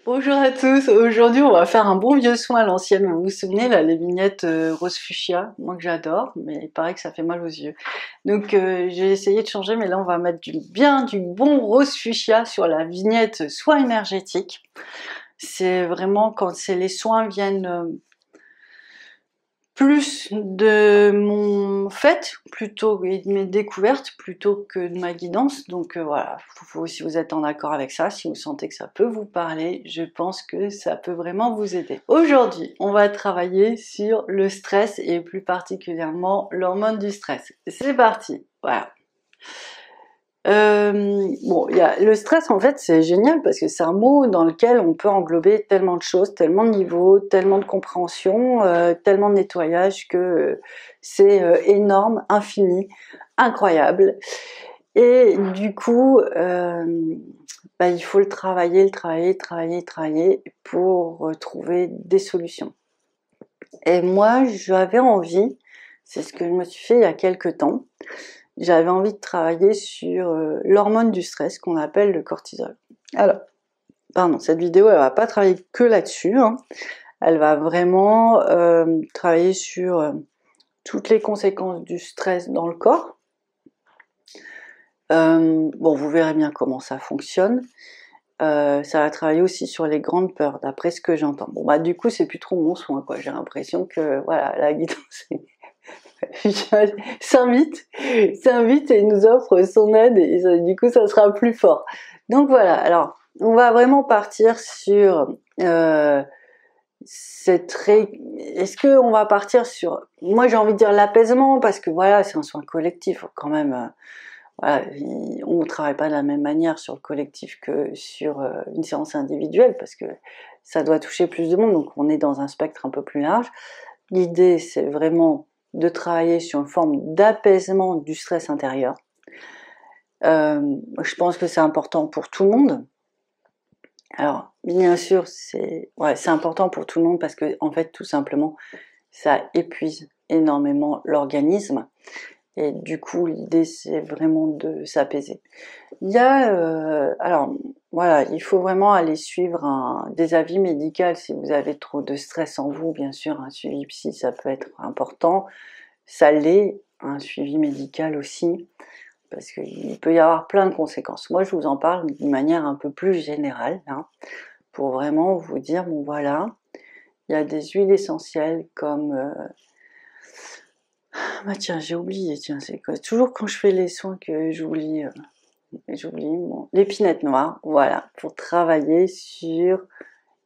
Bonjour à tous, aujourd'hui on va faire un bon vieux soin à l'ancienne, vous vous souvenez là, les vignettes rose fuchsia, moi que j'adore, mais il paraît que ça fait mal aux yeux. Donc j'ai essayé de changer, mais là on va mettre du bon rose fuchsia sur la vignette soin énergétique. C'est vraiment quand les soins viennent plus de mon fait plutôt et de mes découvertes plutôt que de ma guidance, donc voilà, si vous êtes en accord avec ça, si vous sentez que ça peut vous parler, je pense que ça peut vraiment vous aider. Aujourd'hui on va travailler sur le stress et plus particulièrement l'hormone du stress. C'est parti, voilà. Bon, le stress en fait c'est génial parce que c'est un mot dans lequel on peut englober tellement de choses, tellement de niveaux, tellement de compréhension, tellement de nettoyage que c'est énorme, infini, incroyable. Et du coup, il faut le travailler pour trouver des solutions. Et moi j'avais envie, c'est ce que je me suis fait il y a quelques temps, j'avais envie de travailler sur l'hormone du stress qu'on appelle le cortisol. Alors, pardon, cette vidéo elle va pas travailler que là-dessus, hein. Elle va vraiment travailler sur toutes les conséquences du stress dans le corps. Bon, vous verrez bien comment ça fonctionne. Ça va travailler aussi sur les grandes peurs, d'après ce que j'entends. Bon bah du coup c'est plus trop mon soin quoi. J'ai l'impression que voilà la guidance s'invite et nous offre son aide et du coup ça sera plus fort. Donc voilà, alors on va vraiment partir sur est-ce que on va partir sur, moi j'ai envie de dire l'apaisement parce que voilà c'est un soin collectif quand même, voilà, on ne travaille pas de la même manière sur le collectif que sur une séance individuelle parce que ça doit toucher plus de monde, donc on est dans un spectre un peu plus large. L'idée c'est vraiment de travailler sur une forme d'apaisement du stress intérieur. Je pense que c'est important pour tout le monde. Alors, bien sûr, c'est important pour tout le monde parce que, en fait, tout simplement, ça épuise énormément l'organisme. Et du coup, l'idée, c'est vraiment de s'apaiser. Alors, voilà, il faut vraiment aller suivre des avis médicaux si vous avez trop de stress en vous. Bien sûr, un suivi psy, ça peut être important. Ça l'est, un suivi médical aussi, parce qu'il peut y avoir plein de conséquences. Moi, je vous en parle d'une manière un peu plus générale, hein, pour vraiment vous dire, bon voilà, il y a des huiles essentielles comme... bah tiens, j'ai oublié, tiens, c'est quoi? Toujours quand je fais les soins que j'oublie l'épinette noire, voilà, pour travailler sur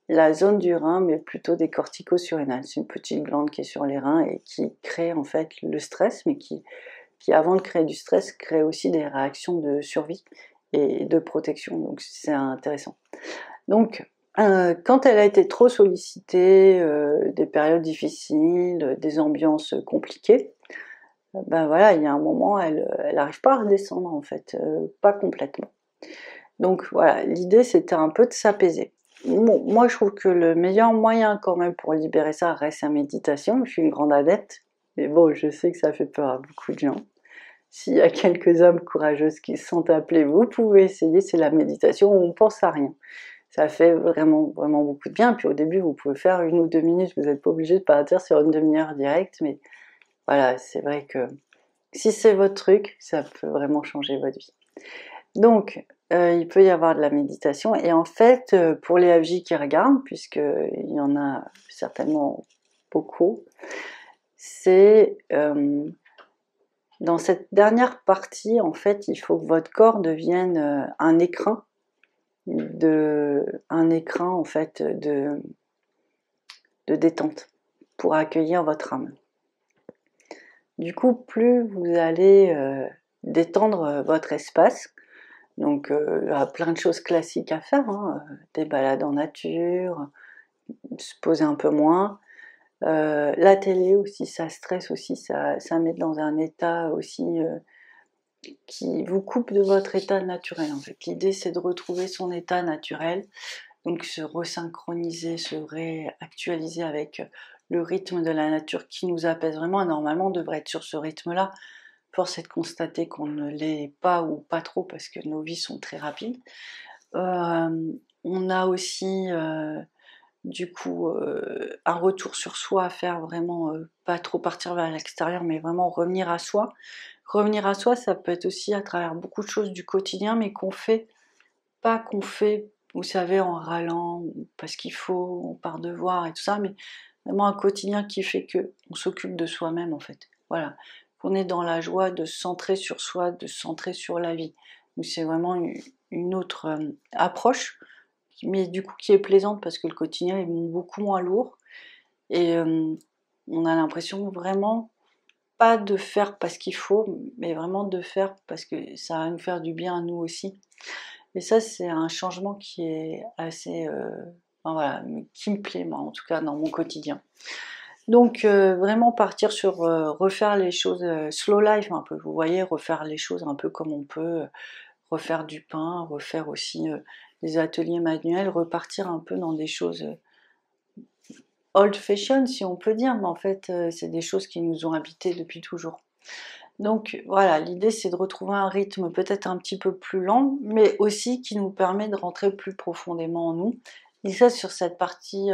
la zone du rein, mais plutôt des corticosurrénales. C'est une petite glande qui est sur les reins et qui crée en fait le stress, mais qui avant de créer du stress, crée aussi des réactions de survie et de protection, donc c'est intéressant. Donc, quand elle a été trop sollicitée, des périodes difficiles, des ambiances compliquées, ben voilà, il y a un moment, elle n'arrive pas à redescendre en fait, pas complètement. Donc voilà, l'idée c'était un peu de s'apaiser. Bon, moi je trouve que le meilleur moyen quand même pour libérer ça reste la méditation, je suis une grande adepte, mais bon, je sais que ça fait peur à beaucoup de gens. S'il y a quelques âmes courageuses qui se sont appelées, vous pouvez essayer, c'est la méditation où on pense à rien. Ça fait vraiment, vraiment beaucoup de bien. Puis au début, vous pouvez faire 1 ou 2 minutes, vous n'êtes pas obligé de partir sur une demi-heure directe, mais voilà, c'est vrai que si c'est votre truc, ça peut vraiment changer votre vie. Donc, il peut y avoir de la méditation, et en fait, pour les FJ qui regardent, puisqu'il y en a certainement beaucoup, c'est... dans cette dernière partie, en fait, il faut que votre corps devienne un écrin en fait de détente pour accueillir votre âme. Du coup, plus vous allez détendre votre espace, donc il y a plein de choses classiques à faire, hein, des balades en nature, se poser un peu moins. La télé aussi, ça stresse aussi, ça met dans un état aussi qui vous coupe de votre état naturel. En fait, l'idée c'est de retrouver son état naturel, donc se resynchroniser, se réactualiser avec le rythme de la nature qui nous apaise vraiment. Et normalement, on devrait être sur ce rythme-là. Force est de constater qu'on ne l'est pas ou pas trop parce que nos vies sont très rapides. On a aussi du coup un retour sur soi à faire, vraiment pas trop partir vers l'extérieur, mais vraiment revenir à soi. Revenir à soi, ça peut être aussi à travers beaucoup de choses du quotidien, mais qu'on fait, pas qu'on fait, vous savez, en râlant, ou parce qu'il faut, par devoir et tout ça, mais vraiment un quotidien qui fait que on s'occupe de soi-même en fait. Voilà, qu'on est dans la joie de se centrer sur soi, de se centrer sur la vie. Donc c'est vraiment une autre approche, mais du coup qui est plaisante parce que le quotidien est beaucoup moins lourd et on a l'impression vraiment pas de faire parce qu'il faut, mais vraiment de faire parce que ça va nous faire du bien à nous aussi. Et ça, c'est un changement qui est assez, enfin voilà, qui me plaît moi en tout cas dans mon quotidien. Donc vraiment partir sur refaire les choses slow life un peu, vous voyez, refaire les choses un peu comme on peut, refaire du pain, refaire aussi des ateliers manuels, repartir un peu dans des choses old fashion si on peut dire, mais en fait c'est des choses qui nous ont habités depuis toujours. Donc voilà, l'idée c'est de retrouver un rythme peut-être un petit peu plus lent, mais aussi qui nous permet de rentrer plus profondément en nous. Et ça sur cette partie,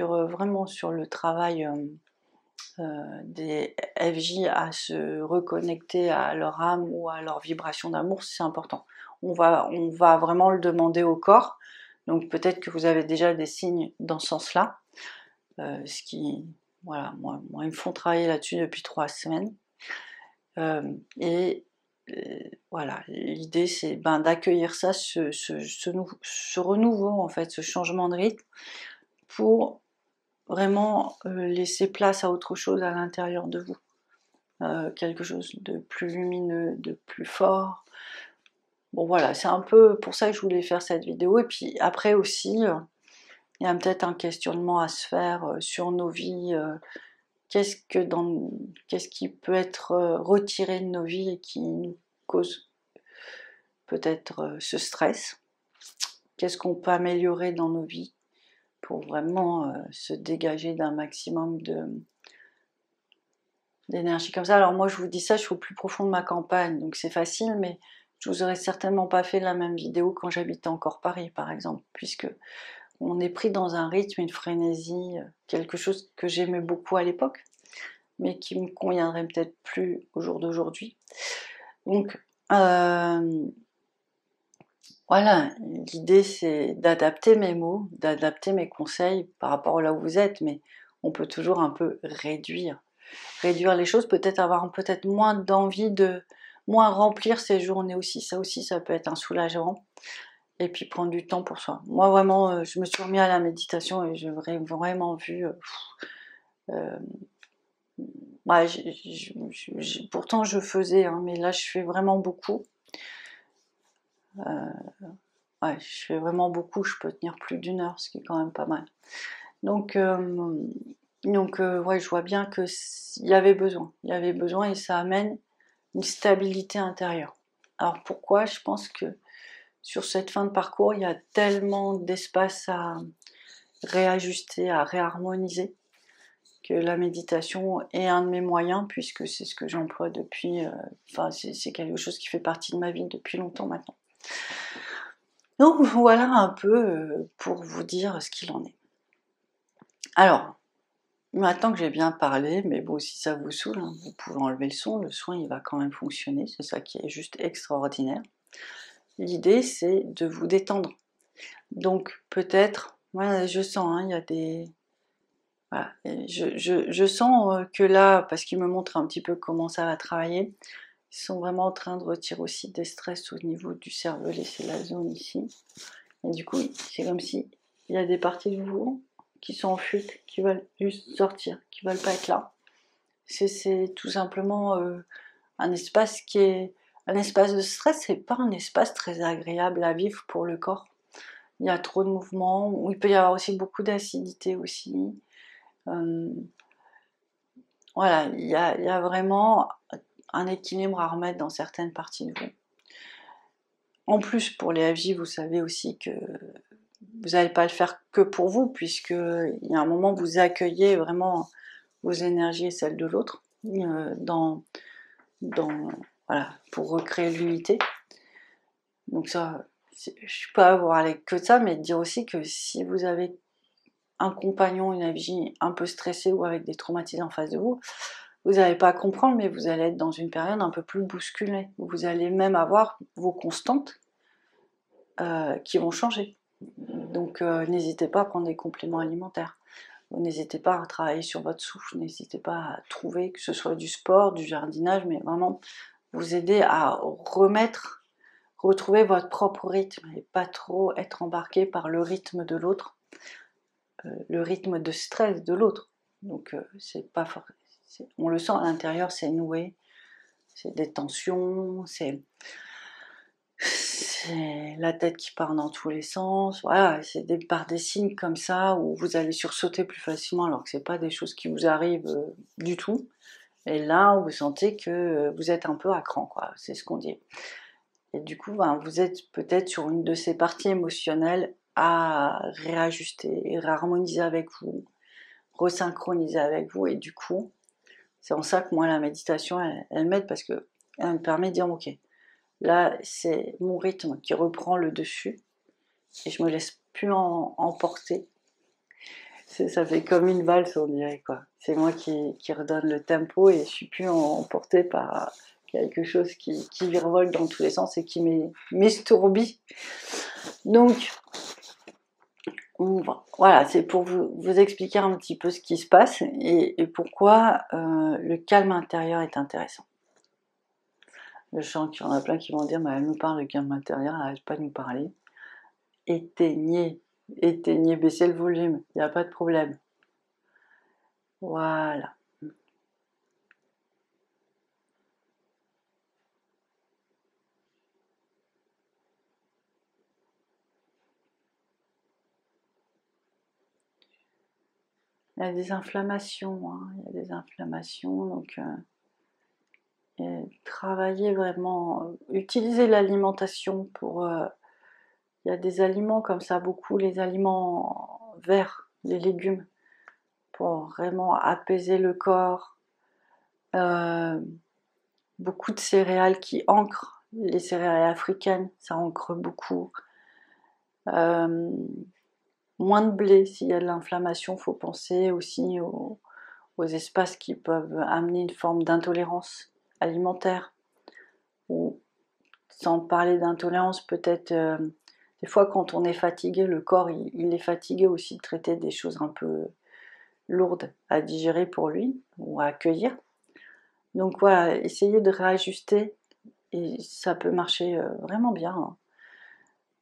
vraiment sur le travail des FJ à se reconnecter à leur âme ou à leur vibration d'amour, c'est important. On va vraiment le demander au corps, donc peut-être que vous avez déjà des signes dans ce sens-là, ce qui, voilà, moi ils me font travailler là-dessus depuis 3 semaines. Et voilà, l'idée c'est d'accueillir ça, ce renouveau en fait, ce changement de rythme, pour vraiment laisser place à autre chose à l'intérieur de vous. Quelque chose de plus lumineux, de plus fort. Bon voilà, c'est un peu pour ça que je voulais faire cette vidéo. Et puis après aussi, il y a peut-être un questionnement à se faire sur nos vies. Qu'est-ce qui peut être retiré de nos vies et qui nous cause peut-être ce stress? Qu'est-ce qu'on peut améliorer dans nos vies pour vraiment se dégager d'un maximum d'énergie comme ça? Alors moi je vous dis ça, je suis au plus profond de ma campagne, donc c'est facile, mais je vous aurais certainement pas fait la même vidéo quand j'habitais encore Paris par exemple, puisque on est pris dans un rythme, une frénésie, quelque chose que j'aimais beaucoup à l'époque, mais qui me conviendrait peut-être plus au jour d'aujourd'hui. Donc voilà, l'idée c'est d'adapter mes mots, d'adapter mes conseils par rapport à là où vous êtes, mais on peut toujours un peu réduire les choses, peut-être avoir peut-être moins d'envie de moins remplir ses journées aussi, ça peut être un soulagement, et puis prendre du temps pour soi. Moi vraiment, je me suis remis à la méditation et j'ai vraiment vu, ouais, pourtant je faisais, hein, mais là je fais vraiment beaucoup. Ouais, je fais vraiment beaucoup, je peux tenir plus d'1 heure, ce qui est quand même pas mal. Donc ouais, je vois bien que il y avait besoin et ça amène une stabilité intérieure. Alors pourquoi? Je pense que sur cette fin de parcours, il y a tellement d'espace à réajuster, à réharmoniser, que la méditation est un de mes moyens, puisque c'est ce que j'emploie depuis, enfin c'est quelque chose qui fait partie de ma vie depuis longtemps maintenant. Donc voilà un peu pour vous dire ce qu'il en est. Alors, maintenant que j'ai bien parlé, mais bon, si ça vous saoule, hein, vous pouvez enlever le son il va quand même fonctionner, c'est ça qui est juste extraordinaire. L'idée c'est de vous détendre. Donc peut-être, ouais, je sens, hein, il y a des... Voilà, je sens que là, parce qu'ils me montrent un petit peu comment ça va travailler, ils sont vraiment en train de retirer aussi des stress au niveau du cervelet, c'est la zone ici. Et du coup, c'est comme si il y a des parties de vous qui sont en fuite, qui veulent juste sortir, qui veulent pas être là. C'est tout simplement un espace qui est... Un espace de stress, c'est pas un espace très agréable à vivre pour le corps. Il y a trop de mouvements, il peut y avoir aussi beaucoup d'acidité aussi. Voilà, il y a vraiment un équilibre à remettre dans certaines parties de vous. En plus, pour les FJ, vous savez aussi que vous n'allez pas le faire que pour vous, puisqu'il y a un moment où vous accueillez vraiment vos énergies et celles de l'autre, voilà, pour recréer l'unité. Donc ça, je peux avoir parler que de ça, mais dire aussi que si vous avez un compagnon, une vie un peu stressée ou avec des traumatismes en face de vous, vous n'allez pas comprendre, mais vous allez être dans une période un peu plus bousculée, où vous allez même avoir vos constantes qui vont changer. Donc n'hésitez pas à prendre des compléments alimentaires. N'hésitez pas à travailler sur votre souffle, n'hésitez pas à trouver, que ce soit du sport, du jardinage, mais vraiment vous aider à retrouver votre propre rythme et pas trop être embarqué par le rythme de l'autre, le rythme de stress de l'autre. Donc c'est pas fort, on le sent à l'intérieur, c'est noué, c'est des tensions, c'est la tête qui part dans tous les sens, voilà, c'est par des signes comme ça où vous allez sursauter plus facilement alors que c'est pas des choses qui vous arrivent du tout. Et là, vous sentez que vous êtes un peu à cran, quoi, c'est ce qu'on dit. Et du coup, ben, vous êtes peut-être sur une de ces parties émotionnelles à réajuster, réharmoniser avec vous, resynchroniser avec vous. Et du coup, c'est en ça que moi, la méditation, elle m'aide parce que elle me permet de dire, ok, là, c'est mon rythme qui reprend le dessus et je me laisse plus emporter. Ça fait comme une valse, on dirait, quoi. C'est moi qui redonne le tempo et je suis plus emportée par quelque chose qui virevolte dans tous les sens et qui m'estourbit. Donc, voilà, c'est pour vous expliquer un petit peu ce qui se passe et pourquoi le calme intérieur est intéressant. Je sens qu'il y en a plein qui vont dire, elle nous parle de calme intérieur, elle n'arrête pas de nous parler. Éteignez, baissez le volume, il n'y a pas de problème. Voilà. Il y a des inflammations, hein, il y a des inflammations, donc travailler vraiment, utiliser l'alimentation pour... il y a des aliments comme ça, beaucoup les aliments verts, les légumes, pour vraiment apaiser le corps. Beaucoup de céréales qui ancrent, les céréales africaines, ça ancre beaucoup. Moins de blé, s'il y a de l'inflammation, il faut penser aussi aux espaces qui peuvent amener une forme d'intolérance alimentaire. Ou sans parler d'intolérance, peut-être des fois quand on est fatigué, le corps il est fatigué aussi de traiter des choses un peu lourdes à digérer pour lui ou à accueillir. Donc voilà, essayez de réajuster et ça peut marcher vraiment bien.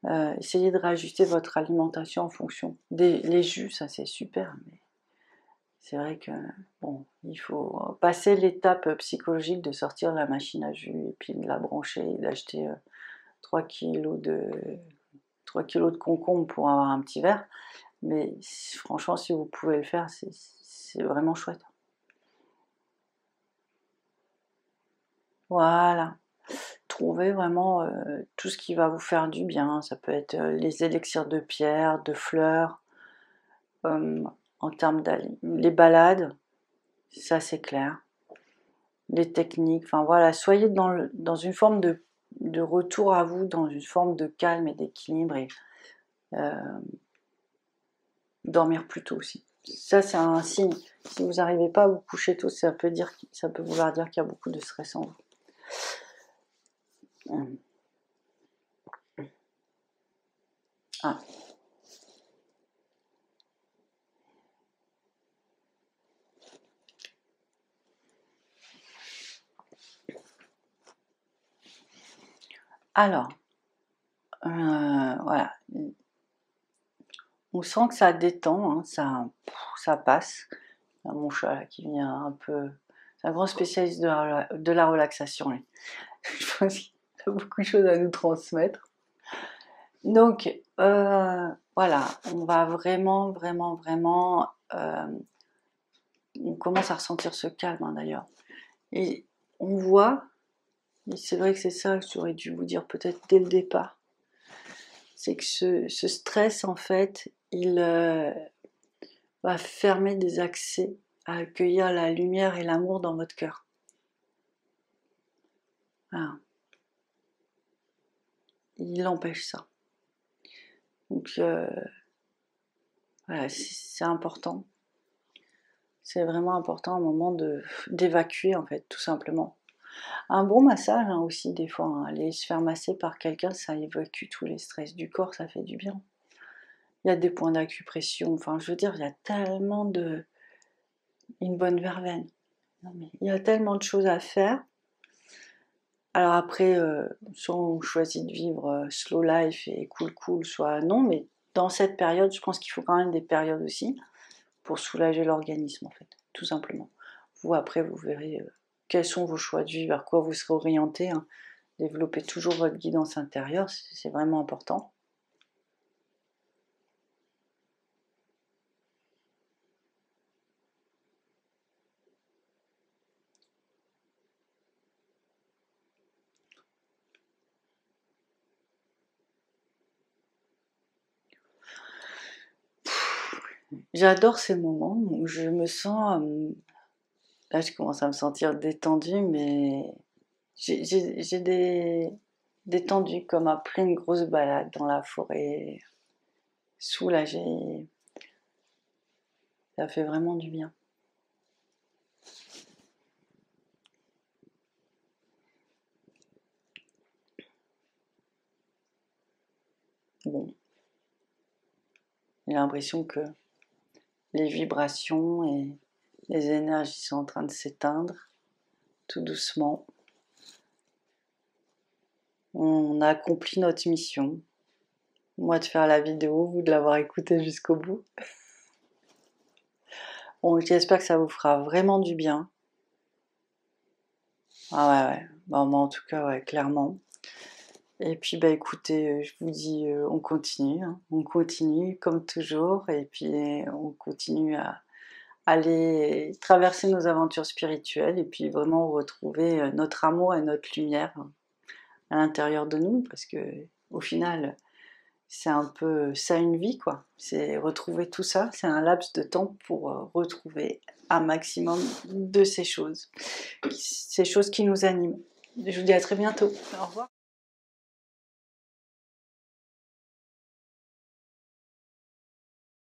Hein. Essayez de réajuster votre alimentation en fonction. Les jus, ça c'est super, mais c'est vrai que bon, il faut passer l'étape psychologique de sortir la machine à jus et puis de la brancher et d'acheter 3 kilos de 3 kilos de concombre pour avoir un petit verre. Mais franchement, si vous pouvez le faire, c'est vraiment chouette. Voilà. Trouvez vraiment tout ce qui va vous faire du bien. Ça peut être les élixirs de pierre, de fleurs, en termes les balades, ça c'est clair. Les techniques, enfin voilà, soyez dans une forme de retour à vous, dans une forme de calme et d'équilibre et dormir plus tôt aussi. Ça c'est un signe. Si vous n'arrivez pas à vous coucher tôt, ça peut vouloir dire qu'il y a beaucoup de stress en vous. Ah. Alors, voilà. On sent que ça détend, hein, ça passe. Il y a mon chat là, qui vient un peu... C'est un grand spécialiste de la relaxation. Lui. Je pense qu'il a beaucoup de choses à nous transmettre. Donc, voilà, on va vraiment, on commence à ressentir ce calme hein, d'ailleurs. Et on voit, et c'est vrai que c'est ça que j'aurais dû vous dire peut-être dès le départ, c'est que ce stress en fait, il va fermer des accès à accueillir la lumière et l'amour dans votre cœur. Voilà. Il empêche ça. Donc voilà, c'est important. C'est vraiment important à un moment d'évacuer en fait, tout simplement. Un bon massage hein, aussi des fois, hein. Aller se faire masser par quelqu'un, ça évacue tous les stress du corps, ça fait du bien. Il y a des points d'acupression, enfin je veux dire, il y a tellement de... Une bonne verveine. Non, mais il y a tellement de choses à faire. Alors après, soit on choisit de vivre slow life et cool, soit non, mais dans cette période, je pense qu'il faut quand même des périodes aussi pour soulager l'organisme en fait, tout simplement. Vous après, vous verrez quels sont vos choix de vie, vers quoi vous serez orienté. Hein. Développez toujours votre guidance intérieure, c'est vraiment important. J'adore ces moments où je me sens... là, je commence à me sentir détendue, mais j'ai détendu comme après une grosse balade dans la forêt, soulagée. Ça fait vraiment du bien. Bon, j'ai l'impression que les vibrations et les énergies sont en train de s'éteindre, tout doucement. On a accompli notre mission. Moi de faire la vidéo, vous de l'avoir écoutée jusqu'au bout. Bon, j'espère que ça vous fera vraiment du bien. Ah ouais. Bon, moi en tout cas, ouais, clairement. Et puis bah écoutez, je vous dis, on continue, hein. On continue comme toujours, et puis on continue à aller traverser nos aventures spirituelles, et puis vraiment retrouver notre amour et notre lumière à l'intérieur de nous, parce que au final, c'est un peu ça une vie, quoi. C'est retrouver tout ça, c'est un laps de temps pour retrouver un maximum de ces choses qui nous animent. Je vous dis à très bientôt. Au revoir.